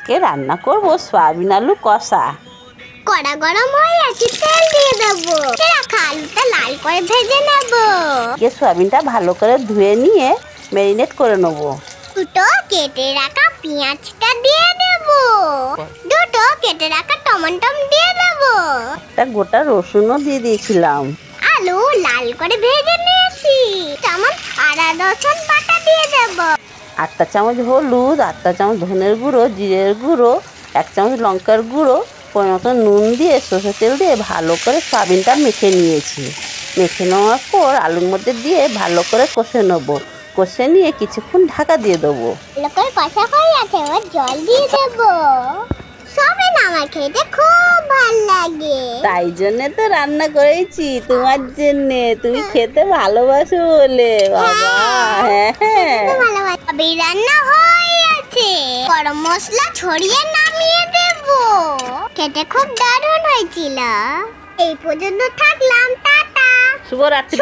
আজকে রান্না করব সয়াবিন আলু কষা। কড়া গরম হয়ে আছে, তেল দিয়ে দেবো। রাখা আলুটা লাল করে ভেজে নেব। সয়াবিনটা ভালো করে ধুয়ে নিয়ে ম্যারিনেট করে নেব। দুটো কেটে রাখা পেঁয়াজটা দিয়ে দেব। দুটো কেটে রাখা টমেটো দিয়ে দেব। একটা গোটা রসুনও দিয়ে দিয়েছিলাম। আলু লাল করে ভেজে নিয়েছি। চামচ আদা রসুন বাটা দিয়ে দেব। 8টা চামচ হলুদ, 8টা চামচ ধনের গুঁড়ো, জিরের গুঁড়ো, 1 চামচ লঙ্কার গুঁড়ো, মতো নুন দিয়ে সরষের তেল দিয়ে ভালো করে সয়াবিনটা মেখে নিয়েছি। মেখে নেওয়ার পর আলুর মধ্যে দিয়ে ভালো করে কষে নেব। কষে নিয়ে কিছুক্ষণ ঢাকা দিয়ে দেবো। ভালো করে কষা হয়ে আছে, এবার জল দিয়ে দেব। সয়াবিন আমার খেতে খুব ভালো লাগে, তাই জন্যে তো রান্না করেছি তোমার জন্যে, তুমি খেতে ভালোবাসো বলে। বাবা হ্যাঁ হ্যাঁ, রান্না হয়ে আছে। গরম মশলা ছড়িয়ে নামিয়ে দেব। খেতে খুব দারুণ হয়েছিল। এই পর্যন্ত থাকলাম, টাটা, শুভরাত্রি।